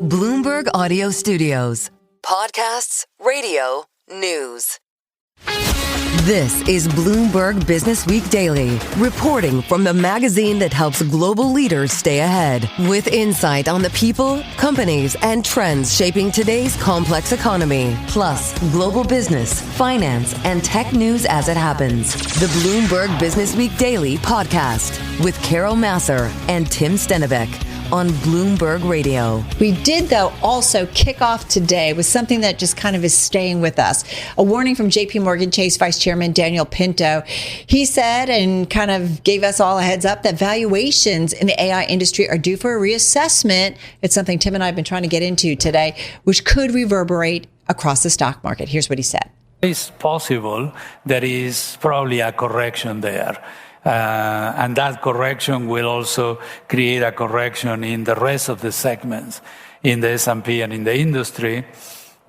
Bloomberg Audio Studios. Podcasts, radio, news. This is Bloomberg Businessweek Daily, reporting from the magazine that helps global leaders stay ahead, with insight on the people, companies, and trends shaping today's complex economy, plus global business, finance, and tech news as it happens. The Bloomberg Businessweek Daily podcast with Carol Massar and Tim Stenivek on Bloomberg Radio. We did, though, also kick off today with something that just kind of is staying with us. A warning from JPMorgan Chase Vice Chairman Daniel Pinto. He said, and kind of gave us all a heads up, that valuations in the AI industry are due for a reassessment. It's something Tim and I have been trying to get into today, which could reverberate across the stock market. Here's what he said. It's possible there is probably a correction there. And that correction will also create a correction in the rest of the segments in the S&P and in the industry,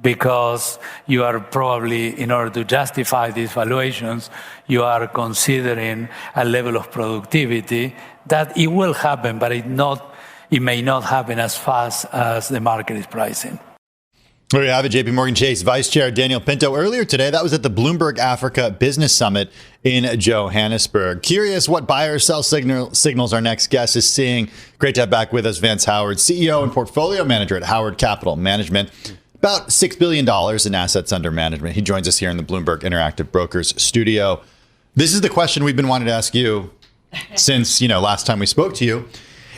because you are probably, in order to justify these valuations, you are considering a level of productivity that it will happen, but it may not happen as fast as the market is pricing. There you have it, JPMorgan Chase Vice Chair Daniel Pinto. Earlier today, that was at the Bloomberg Africa Business Summit in Johannesburg. Curious what buy or sell signals our next guest is seeing. Great to have back with us Vance Howard, CEO and Portfolio Manager at Howard Capital Management. About $6 billion in assets under management. He joins us here in the Bloomberg Interactive Brokers studio. This is the question we've been wanting to ask you since, last time we spoke to you.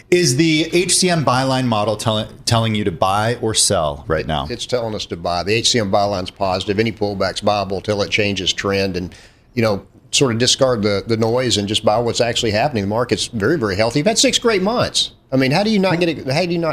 Is the HCM byline model telling you to buy or sell right now? It's telling us to buy. The HCM byline's positive. Any pullback's buyable till it changes trend, and sort of discard the noise and just buy what's actually happening. The market's very, very healthy. You've had 6 great months. I mean, how do you not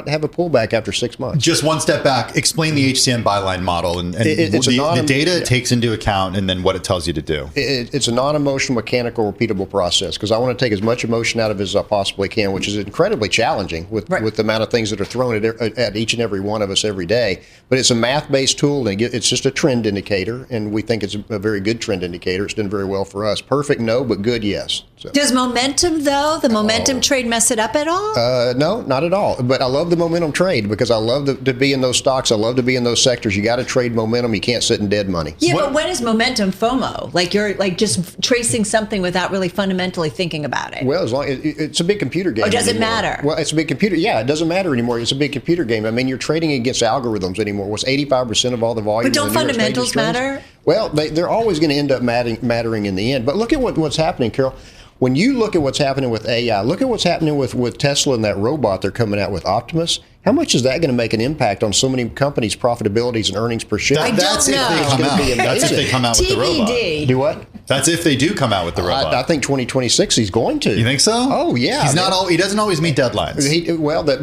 have a pullback after 6 months? Just one step back. Explain the HCM byline model and the data it takes into account, and then what it tells you to do. It's a non-emotional, mechanical, repeatable process, because I want to take as much emotion out of it as I possibly can, which is incredibly challenging with the amount of things that are thrown at each and every one of us every day. But it's a math-based tool, and it's just a trend indicator, and we think it's a very good trend indicator. It's done very well for us. Perfect, no, but good, yes. So. Does momentum, though, the momentum trade mess it up at all? No, not at all. But I love the momentum trade, because I love to be in those stocks. I love to be in those sectors. You got to trade momentum. You can't sit in dead money. Yeah, but when is momentum FOMO? Like you're just tracing something without really fundamentally thinking about it. Well, as long it's a big computer game. Or does it anymore. matter? Well, it's a big computer. Yeah, it doesn't matter anymore. It's a big computer game. I mean, you're trading against algorithms anymore. What's 85% of all the volume? But don't fundamentals matter? Well, they're always going to end up mattering in the end. But look at what's happening, Carol. When you look at what's happening with AI, look at what's happening with Tesla and that robot they're coming out with, Optimus. How much is that going to make an impact on so many companies' profitabilities and earnings per share? That's if they come out. That's if they come out with the robot. Do what? That's if they do come out with the robot. I think 2026 he's going to. You think so? Oh, yeah. He doesn't always meet deadlines.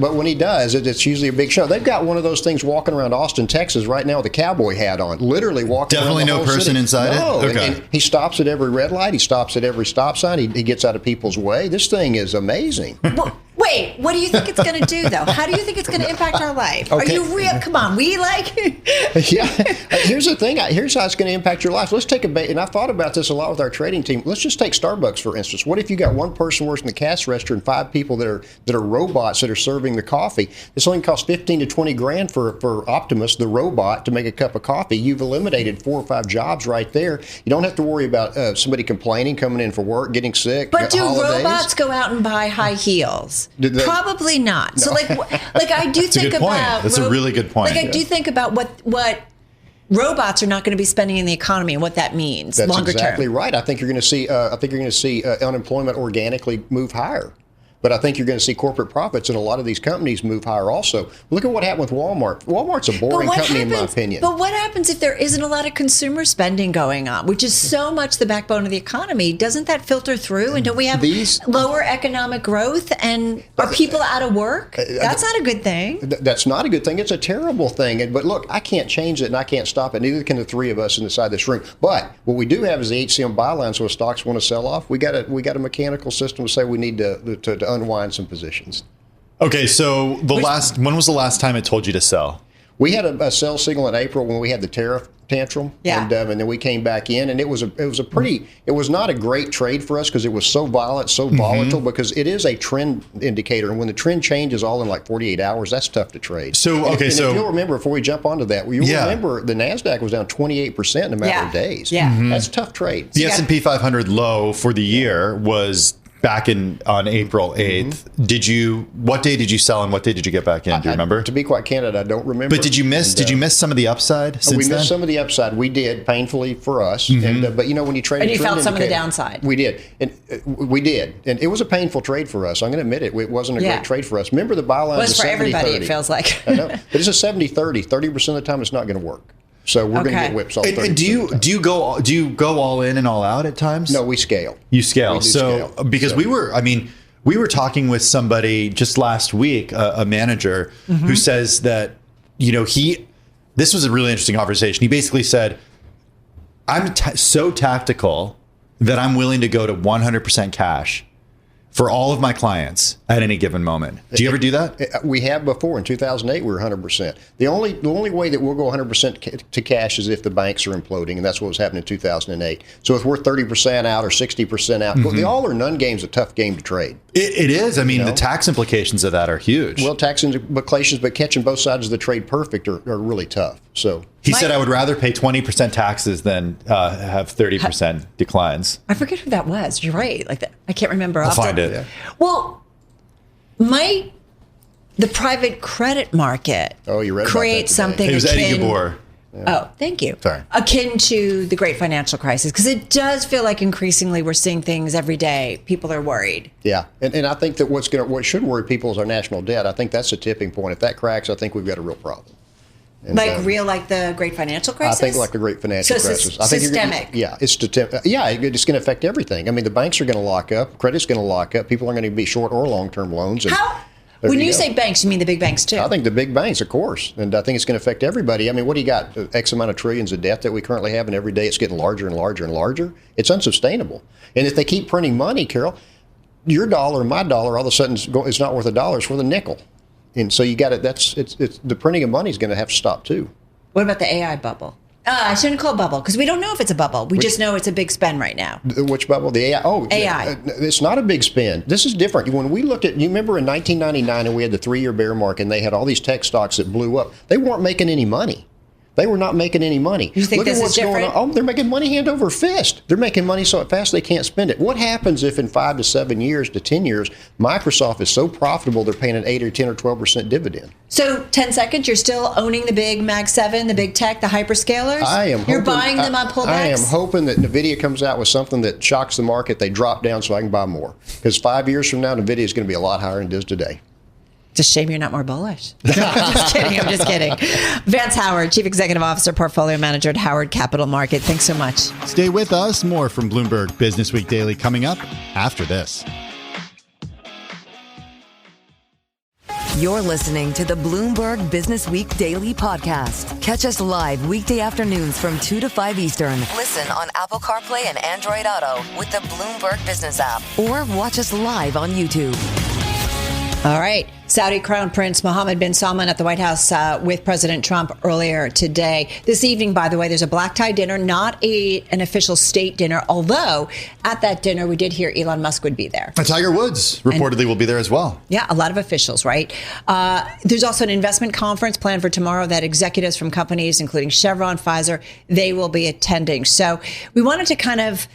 But when he does, it's usually a big show. They've got one of those things walking around Austin, Texas right now with a cowboy hat on, literally walking Definitely around the no whole person city. inside No. it? Okay. And he stops at every red light. He stops at every stop sign. He gets out of people's way. This thing is amazing. Wait, what do you think it's going to do, though? How do you think it's going to impact our life? Okay. Are you real? Come on, Yeah. Here's the thing. Here's how it's going to impact your life. Let's take and I've thought about this a lot with our trading team. Let's just take Starbucks, for instance. What if you got one person working the cash register and 5 people that are robots that are serving the coffee? This only costs $15 to $20 grand for Optimus, the robot, to make a cup of coffee. You've eliminated 4 or 5 jobs right there. You don't have to worry about somebody complaining, coming in for work, getting sick. But do holidays. robots go out and buy high heels? Probably not. No. So I do think about. That's a really good point. I do think about what robots are not going to be spending in the economy and what that means longer term. That's exactly right. I think you're going to see unemployment organically move higher. But I think you're going to see corporate profits in a lot of these companies move higher also. Look at what happened with Walmart. Walmart's a boring company in my opinion. But what happens if there isn't a lot of consumer spending going on, which is so much the backbone of the economy? Doesn't that filter through? And don't we have lower economic growth? And are people out of work? That's not a good thing. That's not a good thing. It's a terrible thing. But look, I can't change it and I can't stop it. Neither can the 3 of us inside this room. But what we do have is the HCM byline. So if stocks want to sell off, we got a mechanical system to say we need to unwind some positions. Okay, so when was the last time it told you to sell? We had a sell signal in April when we had the tariff tantrum. Yeah. And then we came back in, and it was not a great trade for us because it was so violent, so volatile, because it is a trend indicator. And when the trend changes all in like 48 hours, that's tough to trade. So, okay, and if you'll remember, before we jump onto that, remember the NASDAQ was down 28% in a matter of days. Yeah. That's a tough trade. The S&P 500 low for the year was back on April 8th. What day did you sell and what day did you get back in? Do you remember? To be quite candid, I don't remember. But did you miss some of the upside since we then? missed some of the upside. We did, painfully for us. But when you trade, and you felt some of the downside. We did, and it was a painful trade for us. I'm going to admit it. It wasn't a great trade for us. Remember the buy line was for everybody. It feels like. I know, but it's a 70-30. 30% of the time, it's not going to work. So we're going to get whipsawed. And do you go all in and all out at times? No, we scale. You scale. Because we were talking with somebody just last week, a manager who says that this was a really interesting conversation. He basically said, I'm so tactical that I'm willing to go to 100% cash for all of my clients at any given moment. Do you ever do that? We have before. In 2008, we were 100%. The only way that we'll go 100% to cash is if the banks are imploding, and that's what was happening in 2008. So if we're 30% out or 60% out, the all or none game is a tough game to trade. It is. I mean, the tax implications of that are huge. Well, tax implications, but catching both sides of the trade perfect are really tough. So he said, I would rather pay 20% taxes than have 30% declines. I forget who that was. You're right. Like that. I can't remember. I'll find it. Yeah. Well, the private credit market creates something It was Eddie Gabor. Yeah. Oh, thank you. Sorry. Akin to the great financial crisis, because it does feel like increasingly we're seeing things every day. People are worried. Yeah, and I think that what should worry people is our national debt. I think that's a tipping point. If that cracks, I think we've got a real problem. And, like the great financial crisis? I think like the great financial crisis. I think systemic. It's going to affect everything. I mean, the banks are going to lock up. Credit's going to lock up. People are going to be short or long-term loans. And when you say banks, you mean the big banks too? I think the big banks, of course. And I think it's going to affect everybody. I mean, what do you got? X amount of trillions of debt that we currently have, and every day it's getting larger and larger and larger. It's unsustainable. And if they keep printing money, Carol, your dollar and my dollar all of a sudden is not worth $1. It's worth a nickel. And so you got it. It's the printing of money is going to have to stop too. What about the AI bubble? I shouldn't call it bubble because we don't know if it's a bubble. We just know it's a big spend right now. Which bubble? The AI? Oh, AI. It's not a big spend. This is different. When we looked at, you remember in 1999 and we had the 3-year bear market and they had all these tech stocks that blew up. They weren't making any money. They were not making any money. You think Look this at what's is different? going on. Oh, they're making money hand over fist. They're making money so fast they can't spend it. What happens if in 5 to 7 years to 10 years, Microsoft is so profitable they're paying an 8 or 10 or 12% dividend? So 10 seconds, you're still owning the big Mag 7, the big tech, the hyperscalers? I am. You're buying them on pullbacks? I am hoping that Nvidia comes out with something that shocks the market. They drop down so I can buy more. Because 5 years from now, Nvidia is going to be a lot higher than it is today. It's a shame you're not more bullish. I'm just kidding. Vance Howard, Chief Executive Officer, Portfolio Manager at Howard Capital Market. Thanks so much. Stay with us. More from Bloomberg Businessweek Daily coming up after this. You're listening to the Bloomberg Businessweek Daily Podcast. Catch us live weekday afternoons from 2 to 5 Eastern. Listen on Apple CarPlay and Android Auto with the Bloomberg Business app. Or watch us live on YouTube. All right. Saudi Crown Prince Mohammed bin Salman at the White House with President Trump earlier today. This evening, by the way, there's a black tie dinner, not an official state dinner, although at that dinner we did hear Elon Musk would be there. And Tiger Woods reportedly will be there as well. Yeah, a lot of officials, right? There's also an investment conference planned for tomorrow that executives from companies, including Chevron, Pfizer, they will be attending. So we wanted to kind of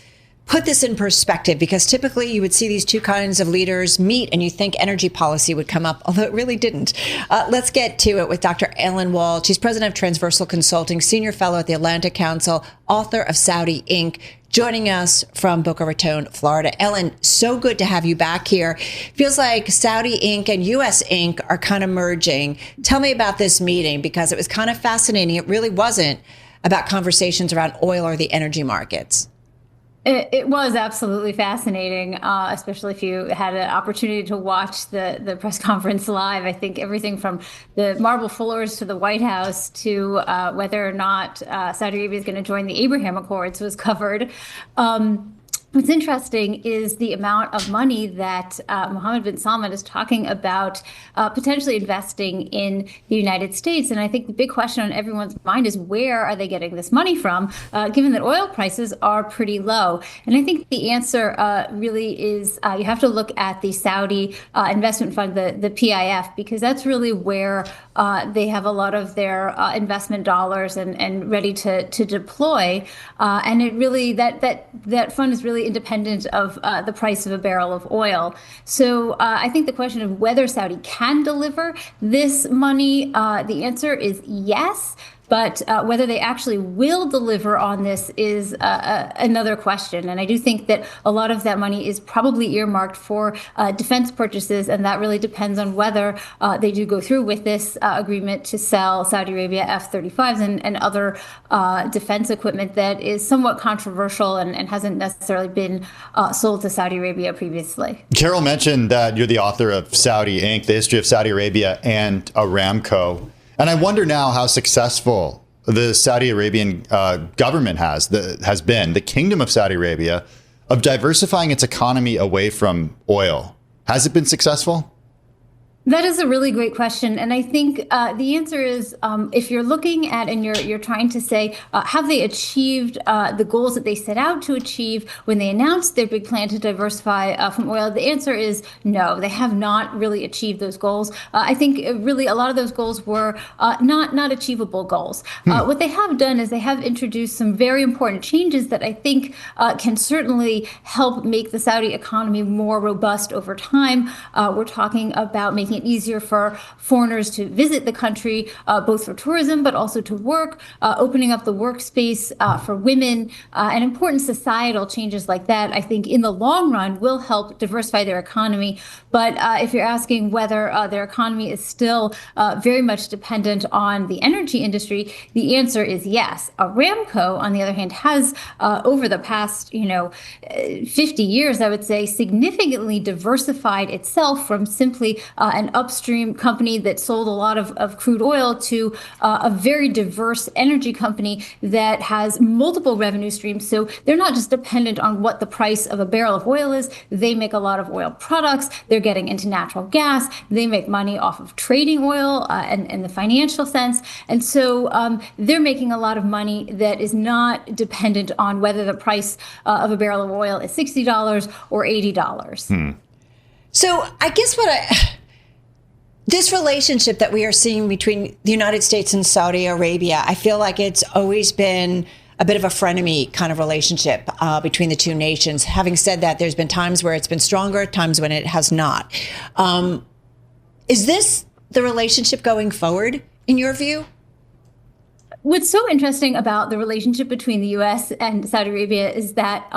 put this in perspective because typically you would see these two kinds of leaders meet and you think energy policy would come up, although it really didn't. Let's get to it with Dr. Ellen Wald. She's president of Transversal Consulting, senior fellow at the Atlantic Council, author of Saudi Inc., joining us from Boca Raton, Florida. Ellen, so good to have you back here. Feels like Saudi Inc. and U.S. Inc. are kind of merging. Tell me about this meeting because it was kind of fascinating. It really wasn't about conversations around oil or the energy markets. It was absolutely fascinating, especially if you had an opportunity to watch the press conference live. I think everything from the marble floors to the White House to whether or not Saudi Arabia is going to join the Abraham Accords was covered. But What's interesting is the amount of money that Mohammed bin Salman is talking about potentially investing in the United States. And I think the big question on everyone's mind is, where are they getting this money from, given that oil prices are pretty low? And I think the answer really is you have to look at the Saudi investment fund, the PIF, because that's really where they have a lot of their investment dollars and ready to deploy. And it really, that fund is really independent of the price of a barrel of oil. So I think the question of whether Saudi can deliver this money, the answer is yes. But whether they actually will deliver on this is another question. And I do think that a lot of that money is probably earmarked for defense purchases. And that really depends on whether they do go through with this agreement to sell Saudi Arabia F-35s and other defense equipment that is somewhat controversial and hasn't necessarily been sold to Saudi Arabia previously. Carol mentioned that you're the author of Saudi Inc., the history of Saudi Arabia and Aramco. And I wonder now how successful the Saudi Arabian government has been, the Kingdom of Saudi Arabia, of diversifying its economy away from oil. Has it been successful? That is a really great question. And I think the answer is, if you're looking at and you're trying to say, have they achieved the goals that they set out to achieve when they announced their big plan to diversify from oil? The answer is no, they have not really achieved those goals. I think really a lot of those goals were not achievable goals. What they have done is they have introduced some very important changes that I think can certainly help make the Saudi economy more robust over time. We're talking about making it easier for foreigners to visit the country, both for tourism, but also to work, opening up the workspace for women, and important societal changes like that, I think in the long run will help diversify their economy. But if you're asking whether their economy is still very much dependent on the energy industry, the answer is yes. Aramco, on the other hand, has over the past 50 years, I would say, significantly diversified itself from simply an upstream company that sold a lot of crude oil to a very diverse energy company that has multiple revenue streams. So they're not just dependent on what the price of a barrel of oil is. They make a lot of oil products. They're getting into natural gas. They make money off of trading oil and in the financial sense. And so they're making a lot of money that is not dependent on whether the price of a barrel of oil is $60 or $80. So I guess this relationship that we are seeing between the United States and Saudi Arabia, I feel like it's always been a bit of a frenemy kind of relationship between the two nations. Having said that, there's been times where it's been stronger, times when it has not. Is this the relationship going forward, in your view? What's so interesting about the relationship between the U.S. and Saudi Arabia is that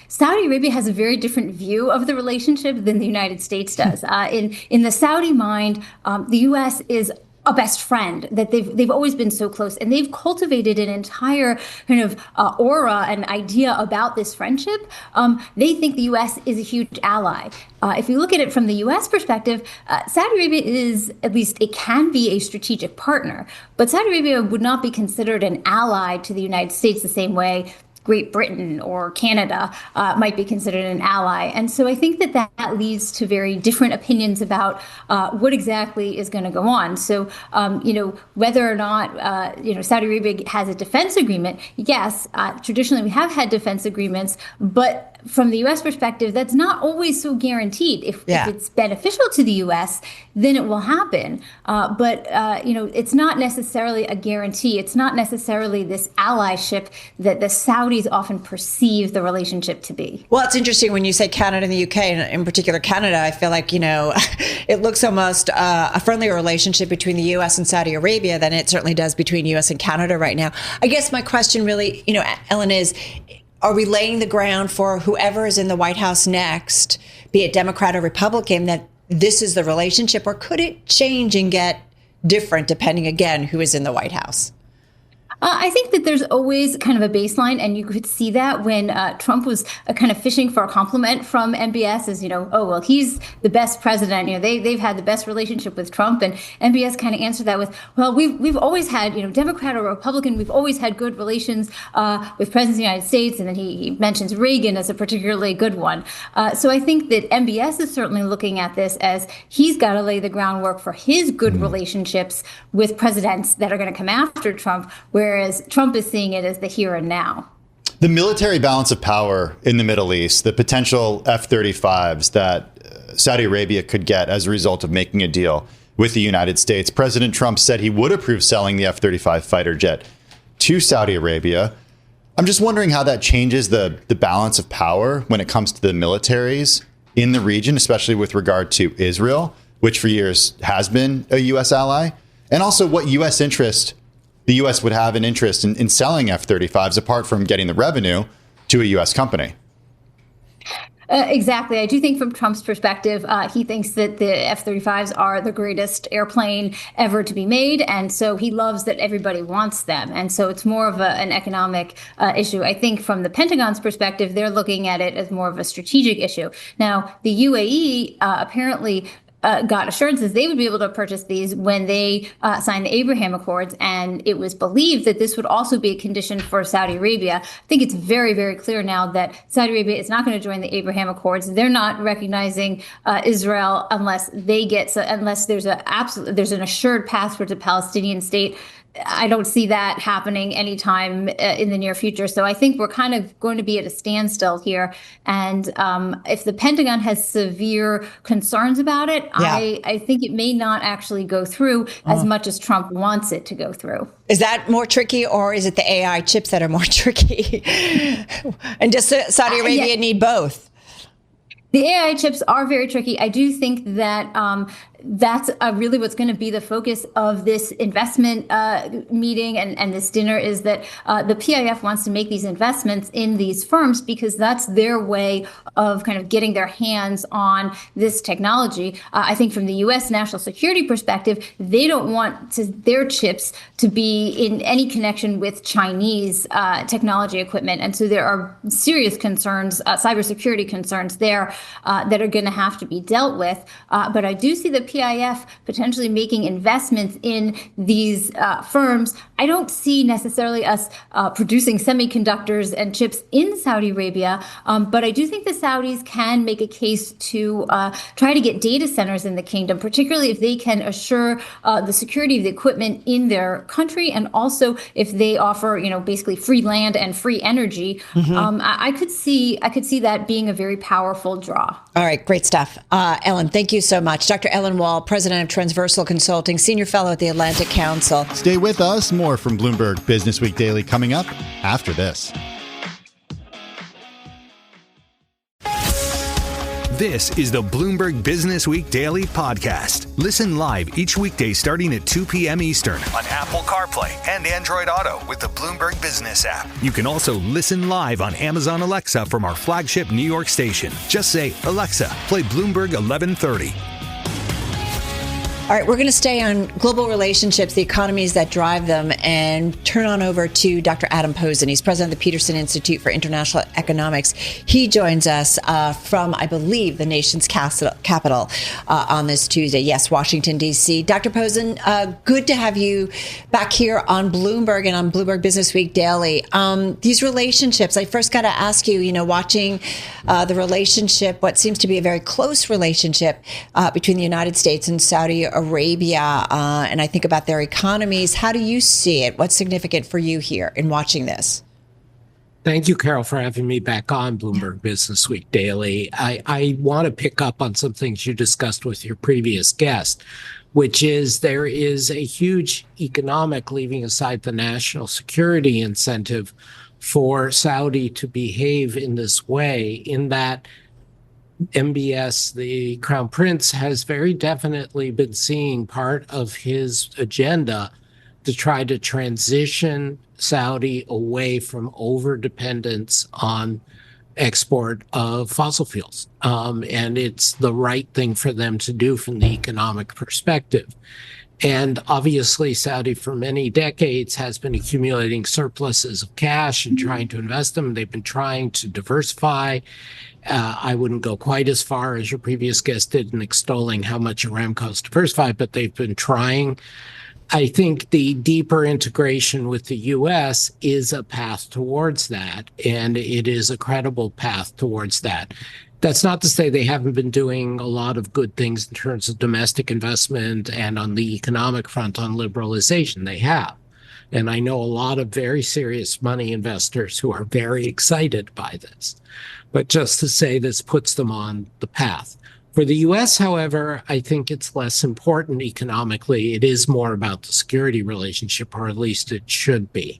Saudi Arabia has a very different view of the relationship than the United States does. In the Saudi mind, the U.S. is a best friend, that they've always been so close, and they've cultivated an entire kind of aura and idea about this friendship. They think the U.S. is a huge ally. If you look at it from the U.S. perspective, Saudi Arabia is, at least it can be, a strategic partner, but Saudi Arabia would not be considered an ally to the United States the same way Great Britain or Canada might be considered an ally. And so I think that leads to very different opinions about what exactly is going to go on. So, whether or not, Saudi Arabia has a defense agreement, yes, traditionally we have had defense agreements, but from the U.S. perspective, that's not always so guaranteed. If it's beneficial to the U.S., then it will happen. But it's not necessarily a guarantee. It's not necessarily this allyship that the Saudis often perceive the relationship to be. Well, it's interesting when you say Canada and the UK, and in particular Canada, I feel like, it looks almost a friendlier relationship between the U.S. and Saudi Arabia than it certainly does between U.S. and Canada right now. I guess my question really, Ellen, is, are we laying the ground for whoever is in the White House next, be it Democrat or Republican, that this is the relationship, or could it change and get different depending, again, who is in the White House? I think that there's always kind of a baseline, and you could see that when Trump was kind of fishing for a compliment from MBS, as oh well, he's the best president. They've had the best relationship with Trump, and MBS kind of answered that with, well, we've always had, Democrat or Republican, we've always had good relations with presidents of the United States, and then he mentions Reagan as a particularly good one. So I think that MBS is certainly looking at this as he's got to lay the groundwork for his good relationships with presidents that are going to come after Trump, whereas Trump is seeing it as the here and now. The military balance of power in the Middle East, the potential F-35s that Saudi Arabia could get as a result of making a deal with the United States. President Trump said he would approve selling the F-35 fighter jet to Saudi Arabia. I'm just wondering how that changes the balance of power when it comes to the militaries in the region, especially with regard to Israel, which for years has been a U.S. ally, and also what U.S. interest the U.S. would have an interest in selling F-35s apart from getting the revenue to a U.S. company. Exactly. I do think from Trump's perspective, he thinks that the F-35s are the greatest airplane ever to be made. And so he loves that everybody wants them. And so it's more of an economic issue. I think from the Pentagon's perspective, they're looking at it as more of a strategic issue. Now, the UAE apparently got assurances they would be able to purchase these when they signed the Abraham Accords. And it was believed that this would also be a condition for Saudi Arabia. I think it's very, very clear now that Saudi Arabia is not going to join the Abraham Accords. They're not recognizing Israel unless there's an assured path towards a Palestinian state. I don't see that happening anytime in the near future. So I think we're kind of going to be at a standstill here. And if the Pentagon has severe concerns about it, I think it may not actually go through as much as Trump wants it to go through. Is that more tricky, or is it the AI chips that are more tricky? And does Saudi Arabia need both? The AI chips are very tricky. I do think that that's really what's going to be the focus of this investment meeting and this dinner, is that the PIF wants to make these investments in these firms because that's their way of kind of getting their hands on this technology. I think from the U.S. national security perspective, they don't want their chips to be in any connection with Chinese technology equipment. And so there are serious concerns, cybersecurity concerns there that are going to have to be dealt with. But I do see the PIF potentially making investments in these firms. I don't see necessarily us producing semiconductors and chips in Saudi Arabia, but I do think the Saudis can make a case to try to get data centers in the kingdom, particularly if they can assure the security of the equipment in their country, and also if they offer, basically free land and free energy. I could see that being a very powerful draw. All right, great stuff. Ellen, thank you so much. Dr. Ellen Wall, president of Transversal Consulting, senior fellow at the Atlantic Council. Stay with us. More from Bloomberg Businessweek Daily coming up after this. This is the Bloomberg Businessweek Daily Podcast. Listen live each weekday starting at 2 p.m. Eastern on Apple CarPlay and Android Auto with the Bloomberg Business app. You can also listen live on Amazon Alexa from our flagship New York station. Just say, Alexa, play Bloomberg 1130. All right, we're going to stay on global relationships, the economies that drive them, and turn on over to Dr. Adam Posen. He's president of the Peterson Institute for International Economics. He joins us from, I believe, the nation's capital on this Tuesday. Yes, Washington, D.C. Dr. Posen, good to have you back here on Bloomberg and on Bloomberg Businessweek Daily. These relationships, I first got to ask you, watching the relationship, what seems to be a very close relationship between the United States and Saudi Arabia, and I think about their economies. How do you see it? What's significant for you here in watching this? Thank you, Carol, for having me back on Bloomberg Businessweek Daily. I want to pick up on some things you discussed with your previous guest, which is there is a huge economic, leaving aside the national security incentive, for Saudi to behave in this way, in that MBS, the Crown Prince, has very definitely been seeing part of his agenda to try to transition Saudi away from overdependence on export of fossil fuels. And it's the right thing for them to do from the economic perspective. And obviously, Saudi for many decades has been accumulating surpluses of cash and trying to invest them. They've been trying to diversify. I wouldn't go quite as far as your previous guest did in extolling how much Aramco's diversified, but they've been trying. I think the deeper integration with the U.S. is a path towards that, and it is a credible path towards that. That's not to say they haven't been doing a lot of good things in terms of domestic investment and on the economic front on liberalization. They have. And I know a lot of very serious money investors who are very excited by this. But just to say this puts them on the path. For the U.S., however, I think it's less important economically. It is more about the security relationship, or at least it should be.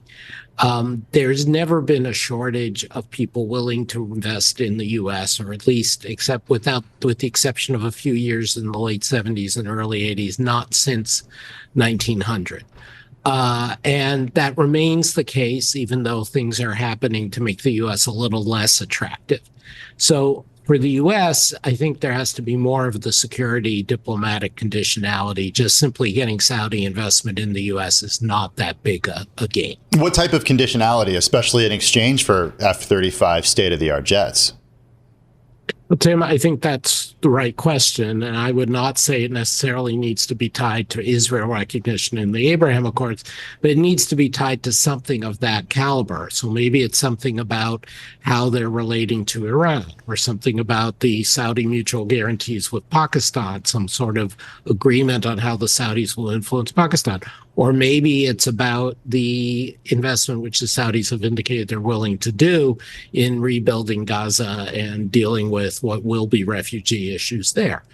There's never been a shortage of people willing to invest in the U.S., or at least with the exception of a few years in the late 70s and early 80s, not since 1900. And that remains the case, even though things are happening to make the U.S. a little less attractive. So for the U.S., I think there has to be more of the security diplomatic conditionality. Just simply getting Saudi investment in the U.S. is not that big a gain. What type of conditionality, especially in exchange for F-35 state-of-the-art jets? Well, Tim, I think that's the right question. And I would not say it necessarily needs to be tied to Israel recognition in the Abraham Accords, but it needs to be tied to something of that caliber. So maybe it's something about how they're relating to Iran, or something about the Saudi mutual guarantees with Pakistan, some sort of agreement on how the Saudis will influence Pakistan. Or maybe it's about the investment which the Saudis have indicated they're willing to do in rebuilding Gaza and dealing with what will be refugee issues there.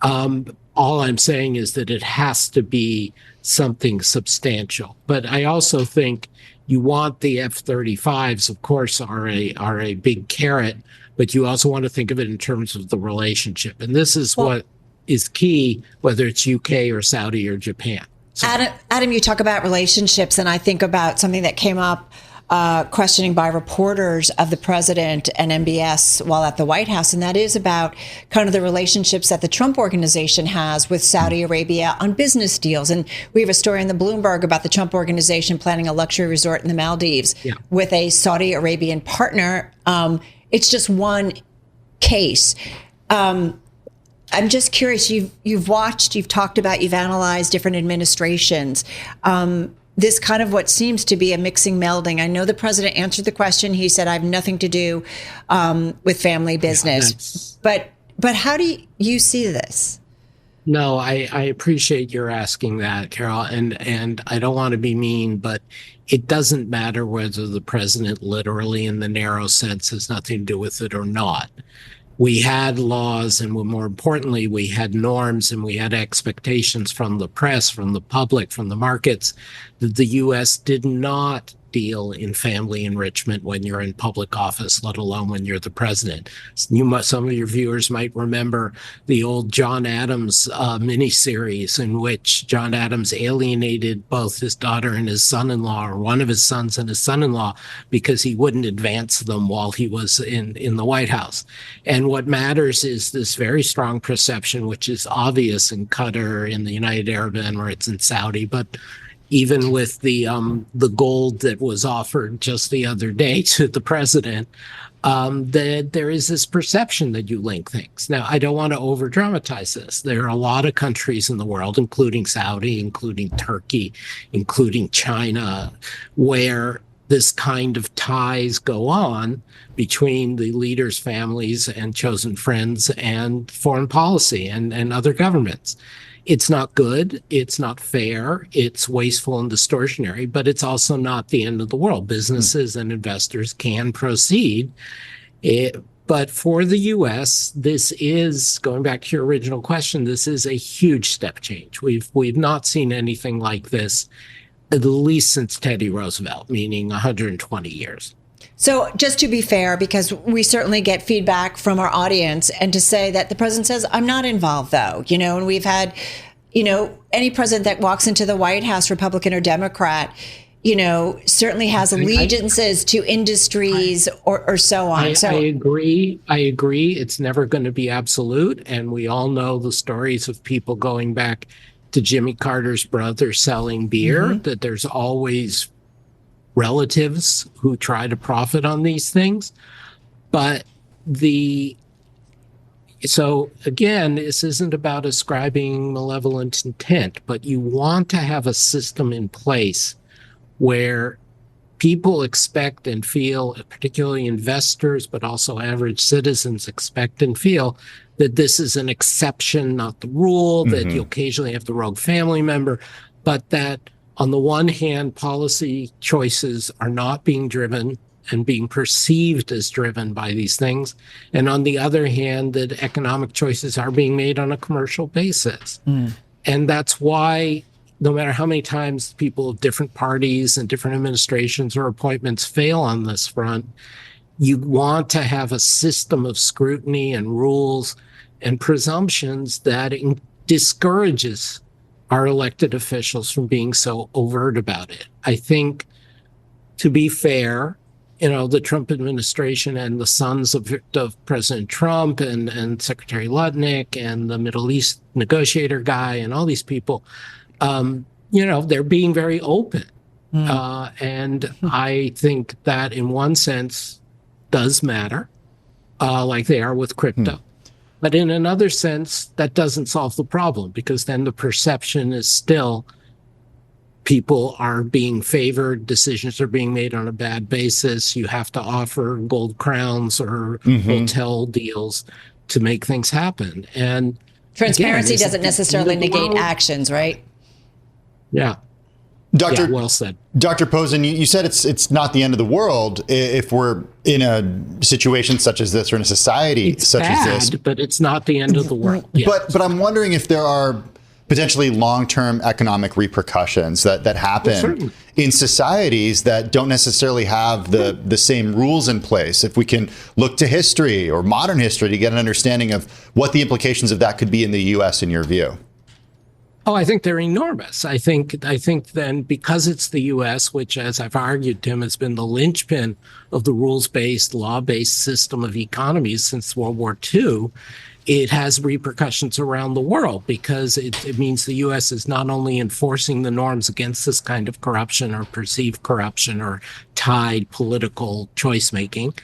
All I'm saying is that it has to be something substantial. But I also think you want the F-35s, of course, are a big carrot, but you also want to think of it in terms of the relationship. And this is what is key, whether it's UK or Saudi or Japan. So. Adam, you talk about relationships, and I think about something that came up, questioning by reporters of the president and MBS while at the White House, and that is about kind of the relationships that the Trump organization has with Saudi Arabia on business deals. And we have a story in the Bloomberg about the Trump organization planning a luxury resort in the Maldives with a Saudi Arabian partner. It's just one case. I'm just curious, you've watched, you've talked about, you've analyzed different administrations. This kind of what seems to be a mixing melding. I know the president answered the question. He said, I have nothing to do with family business. But how do you see this? No, I appreciate your asking that, Carol. And I don't want to be mean, but it doesn't matter whether the president literally in the narrow sense has nothing to do with it or not. We had laws, and more importantly, we had norms, and we had expectations from the press, from the public, from the markets, that the U.S. did not deal in family enrichment when you're in public office, let alone when you're the president. Some of your viewers might remember the old John Adams miniseries in which John Adams alienated both his daughter and his son-in-law, or one of his sons and his son-in-law, because he wouldn't advance them while he was in the White House. And what matters is this very strong perception, which is obvious in Qatar, in the United Arab Emirates, and Saudi, but even with the gold that was offered just the other day to the president, that there is this perception that you link things. Now, I don't want to over dramatize this. There are a lot of countries in the world, including Saudi, including Turkey, including China, where this kind of ties go on between the leaders' families and chosen friends and foreign policy and other governments. It's not good. It's not fair. It's wasteful and distortionary, but it's also not the end of the world. Businesses and investors can proceed. But for the U.S., this is, going back to your original question, this is a huge step change. We've not seen anything like this, at least since Teddy Roosevelt, meaning 120 years. So just to be fair, because we certainly get feedback from our audience, and to say that the president says, I'm not involved, though, and we've had, any president that walks into the White House, Republican or Democrat, certainly has allegiances to industries or so on. I agree. It's never going to be absolute. And we all know the stories of people going back to Jimmy Carter's brother selling beer, that there's always relatives who try to profit on these things. But so again, this isn't about ascribing malevolent intent, but you want to have a system in place where people expect and feel, particularly investors, but also average citizens expect and feel that this is an exception, not the rule, that you occasionally have the rogue family member, but that on the one hand, policy choices are not being driven and being perceived as driven by these things. And on the other hand, that economic choices are being made on a commercial basis. And that's why no matter how many times people of different parties and different administrations or appointments fail on this front, you want to have a system of scrutiny and rules and presumptions that discourages our elected officials from being so overt about it. I think, to be fair, the Trump administration and the sons of President Trump and Secretary Lutnick and the Middle East negotiator guy and all these people, they're being very open. And I think that in one sense does matter, like they are with crypto. But in another sense, that doesn't solve the problem, because then the perception is still people are being favored, decisions are being made on a bad basis. You have to offer gold crowns or hotel deals to make things happen. And transparency doesn't necessarily negate actions, right? Yeah. Well said. Dr. Posen, you said it's not the end of the world if we're in a situation such as this, or in a society such as this. But it's not the end of the world. Yes. But I'm wondering if there are potentially long-term economic repercussions that happen in societies that don't necessarily have the same rules in place. If we can look to history or modern history to get an understanding of what the implications of that could be in the U.S. in your view. Oh, I think they're enormous. I think then, because it's the U.S., which, as I've argued, Tim, has been the linchpin of the rules-based, law-based system of economies since World War II, it has repercussions around the world, because it means the U.S. is not only enforcing the norms against this kind of corruption or perceived corruption or tied political choice-making.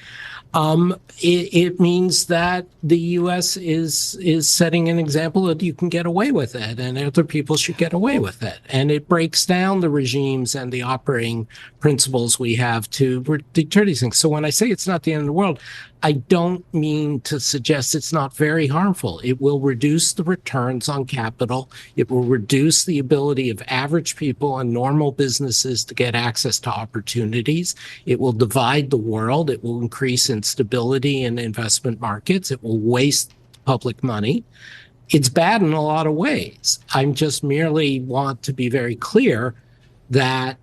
It means that the U.S. is setting an example that you can get away with it, and other people should get away with it. And it breaks down the regimes and the operating principles we have to deter these things. So when I say it's not the end of the world, I don't mean to suggest it's not very harmful. It will reduce the returns on capital. It will reduce the ability of average people and normal businesses to get access to opportunities. It will divide the world. It will increase instability in investment markets. It will waste public money. It's bad in a lot of ways. I just merely want to be very clear that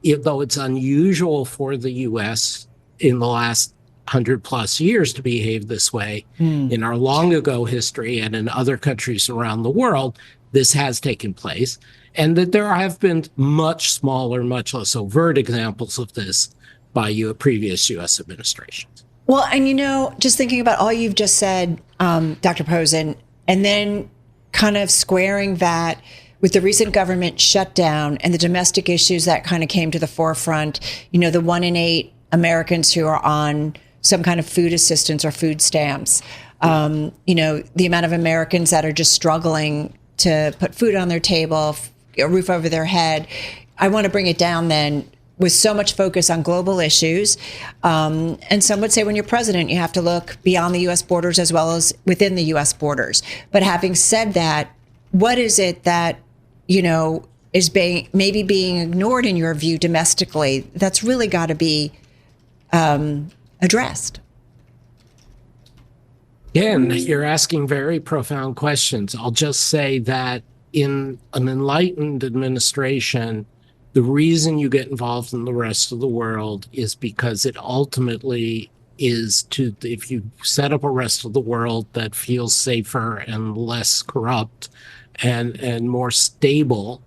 though it's unusual for the U.S. in the last 100 plus years to behave this way, in our long ago history and in other countries around the world, this has taken place, and that there have been much smaller, much less overt examples of this by previous U.S. administrations. Well, and just thinking about all you've just said, Dr. Posen, and then kind of squaring that with the recent government shutdown and the domestic issues that kind of came to the forefront, the 1 in 8 Americans who are on some kind of food assistance or food stamps, the amount of Americans that are just struggling to put food on their table, a roof over their head. I want to bring it down then with so much focus on global issues. And some would say when you're president, you have to look beyond the U.S. borders as well as within the U.S. borders. But having said that, what is it that, is maybe being ignored in your view domestically that's really got to be addressed? Again, you're asking very profound questions. I'll just say that in an enlightened administration, the reason you get involved in the rest of the world is because it ultimately is if you set up a rest of the world that feels safer and less corrupt and more stable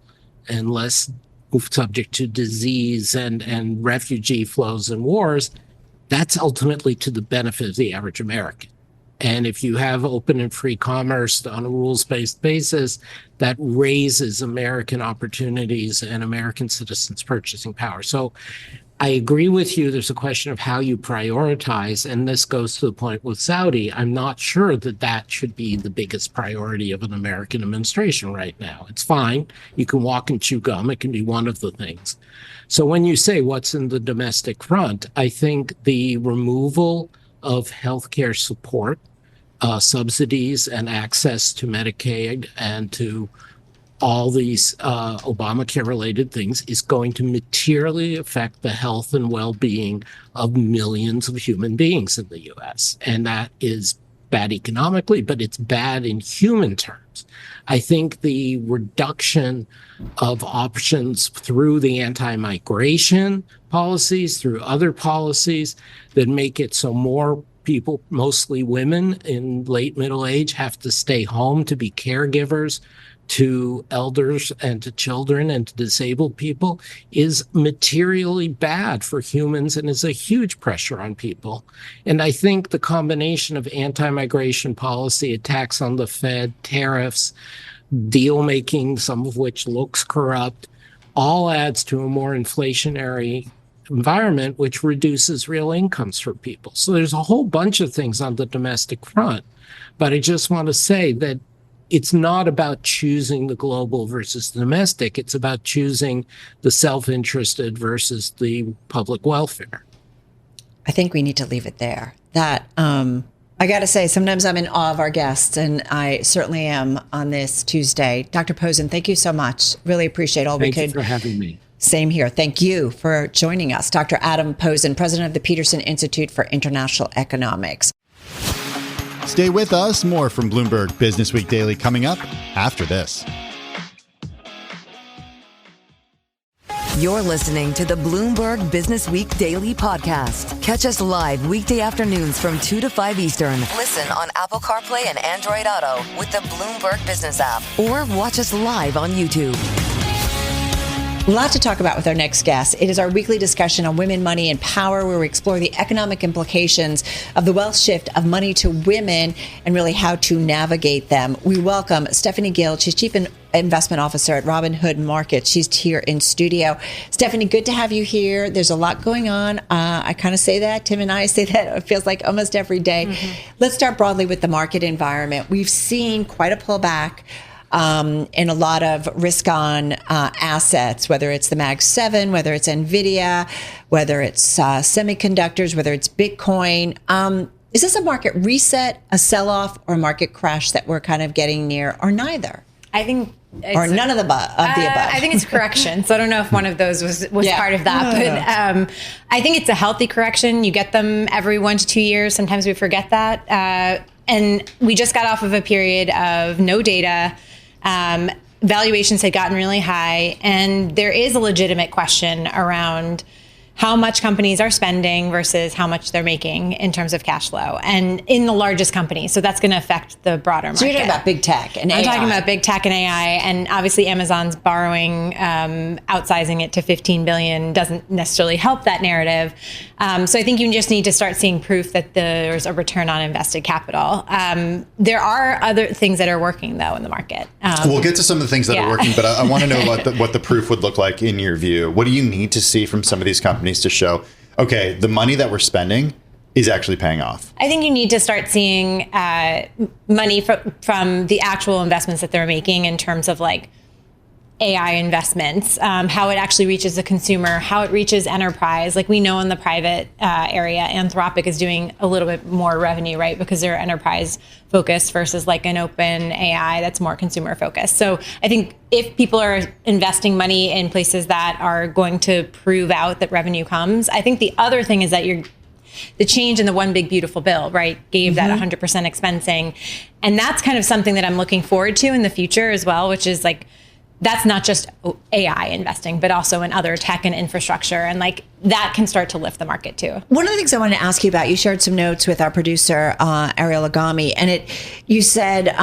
and less subject to disease and refugee flows and wars, that's ultimately to the benefit of the average American. And if you have open and free commerce on a rules-based basis, that raises American opportunities and American citizens' purchasing power. So I agree with you. There's a question of how you prioritize, and this goes to the point with Saudi. I'm not sure that that should be the biggest priority of an American administration right now. It's fine. You can walk and chew gum. It can be one of the things. So when you say what's in the domestic front, I think the removal of healthcare support, subsidies and access to Medicaid and to all these Obamacare-related things is going to materially affect the health and well-being of millions of human beings in the U.S. And that is bad economically, but it's bad in human terms. I think the reduction of options through the anti-migration policies, through other policies that make it so more people, mostly women in late middle age, have to stay home to be caregivers to elders and to children and to disabled people is materially bad for humans and is a huge pressure on people. And I think the combination of anti-migration policy, attacks on the Fed, tariffs, deal-making, some of which looks corrupt, all adds to a more inflationary environment, which reduces real incomes for people. So there's a whole bunch of things on the domestic front. But I just want to say that it's not about choosing the global versus the domestic. It's about choosing the self-interested versus the public welfare. I think we need to leave it there. That I got to say, sometimes I'm in awe of our guests, and I certainly am on this Tuesday. Dr. Posen, thank you so much. Really appreciate all we could. Thank you for having me. Same here. Thank you for joining us. Dr. Adam Posen, president of the Peterson Institute for International Economics. Stay with us. More from Bloomberg Businessweek Daily coming up after this. You're listening to the Bloomberg Businessweek Daily Podcast. Catch us live weekday afternoons from 2 to 5 Eastern. Listen on Apple CarPlay and Android Auto with the Bloomberg Business app. Or watch us live on YouTube. A lot to talk about with our next guest. It is our weekly discussion on women, money, and power, where we explore the economic implications of the wealth shift of money to women and really how to navigate them. We welcome Stephanie Gill. She's Chief Investment Officer at Robinhood Markets. She's here in studio. Stephanie, good to have you here. There's a lot going on. I kind of say that. Tim and I say that. It feels like almost every day. Mm-hmm. Let's start broadly with the market environment. We've seen quite a pullback in a lot of risk-on assets, whether it's the Mag 7, whether it's Nvidia, whether it's semiconductors, whether it's Bitcoin. Is this a market reset, a sell-off, or a market crash that we're kind of getting near, or neither? I think or none of the above. I think it's correction. So I don't know if one of those was part of that. But I think it's a healthy correction. You get them every 1 to 2 years. Sometimes we forget that. And we just got off of a period of no data. Valuations had gotten really high, and there is a legitimate question around how much companies are spending versus how much they're making in terms of cash flow, and in the largest companies. So that's going to affect the broader market. So you're talking about big tech and AI. I'm talking about big tech and AI, and obviously Amazon's borrowing, outsizing it to $15 billion doesn't necessarily help that narrative. So I think you just need to start seeing proof that there's a return on invested capital. There are other things that are working, though, in the market. We'll get to some of the things that are working, but I want to know what the proof would look like in your view. What do you need to see from some of these companies to show, okay, the money that we're spending is actually paying off? I think you need to start seeing money from the actual investments that they're making in terms of like AI investments, how it actually reaches the consumer, how it reaches enterprise. Like we know in the private area, Anthropic is doing a little bit more revenue, right? Because they're enterprise focused versus like an OpenAI that's more consumer focused. So I think if people are investing money in places that are going to prove out that revenue comes, I think the other thing is that the change in the one big beautiful bill, right, gave that 100% expensing. And that's kind of something that I'm looking forward to in the future as well, which is like that's not just AI investing, but also in other tech and infrastructure. And like that can start to lift the market too. One of the things I wanted to ask you about, you shared some notes with our producer, Ariel Agami, and you said,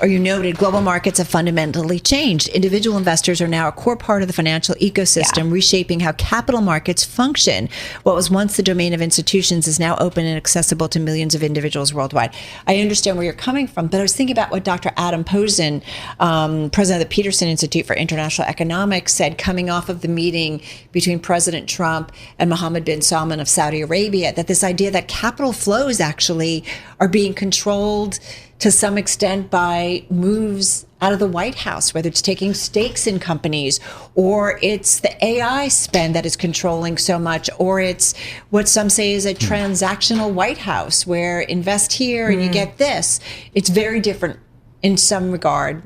or you noted, global markets have fundamentally changed. Individual investors are now a core part of the financial ecosystem, reshaping how capital markets function. What was once the domain of institutions is now open and accessible to millions of individuals worldwide. I understand where you're coming from, but I was thinking about what Dr. Adam Posen, president of the Peterson Institute for International Economics, said coming off of the meeting between President Trump and Mohammed bin Salman of Saudi Arabia, that this idea that capital flows actually are being controlled to some extent by moves out of the White House, whether it's taking stakes in companies, or it's the AI spend that is controlling so much, or it's what some say is a transactional White House where invest here and you get this. It's very different in some regard,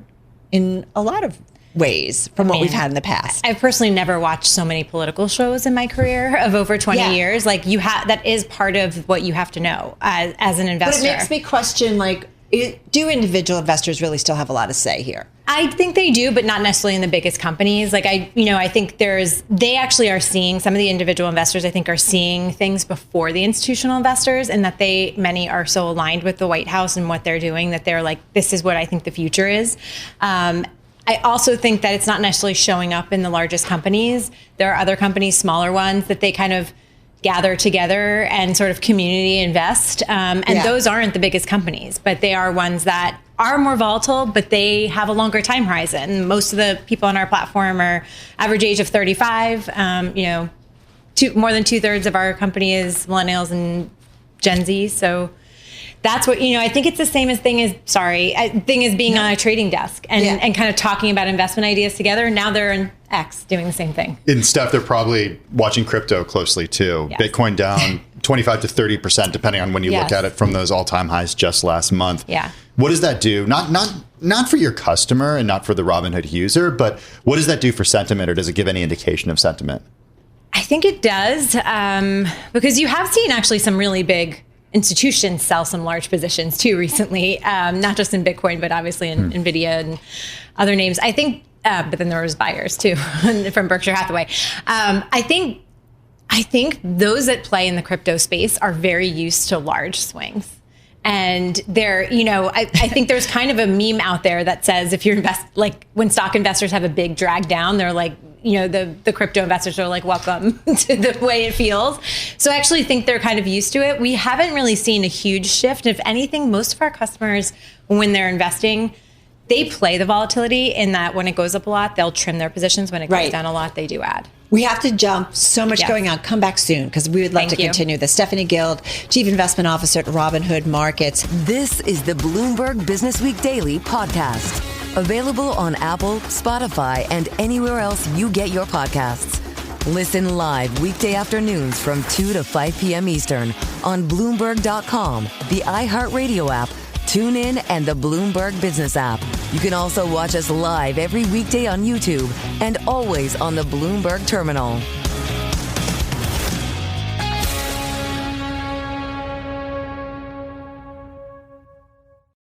in a lot of ways from what we've had in the past. I've personally never watched so many political shows in my career of over 20 years. Like that is part of what you have to know as an investor. But it makes me question, like, do individual investors really still have a lot to say here? I think they do, but not necessarily in the biggest companies. Like I think they actually are seeing, some of the individual investors, I think, are seeing things before the institutional investors, and that many are so aligned with the White House and what they're doing that they're like, this is what I think the future is. I also think that it's not necessarily showing up in the largest companies. There are other companies, smaller ones, that they kind of gather together and sort of community invest. Those aren't the biggest companies, but they are ones that are more volatile, but they have a longer time horizon. Most of the people on our platform are average age of 35. More than 2/3 of our company is millennials and Gen Z. So that's what, I think it's the same thing as being on a trading desk and kind of talking about investment ideas together. Now they're in X doing the same thing. And Steph, they're probably watching crypto closely too. Yes. Bitcoin down 25 to 30%, depending on when you look at it, from those all-time highs just last month. Yeah. What does that do? Not for your customer and not for the Robinhood user, but what does that do for sentiment, or does it give any indication of sentiment? I think it does, because you have seen actually some really big institutions sell some large positions too recently, not just in Bitcoin, but obviously in Nvidia and other names. I think, but then there was buyers too from Berkshire Hathaway. I think those that play in the crypto space are very used to large swings. And they're, I think there's kind of a meme out there that says if you're when stock investors have a big drag down, they're like, the crypto investors are like, welcome to the way it feels. So I actually think they're kind of used to it. We haven't really seen a huge shift. If anything, most of our customers, when they're investing, they play the volatility in that when it goes up a lot, they'll trim their positions. When it goes down a lot, they do add. We have to jump. So much going on. Come back soon, because we would love to continue this. Stephanie Guild, Chief Investment Officer at Robinhood Markets. This is the Bloomberg Businessweek Daily podcast. Available on Apple, Spotify, and anywhere else you get your podcasts. Listen live weekday afternoons from 2 to 5 p.m. Eastern on Bloomberg.com, the iHeartRadio app, TuneIn, and the Bloomberg Business app. You can also watch us live every weekday on YouTube and always on the Bloomberg Terminal.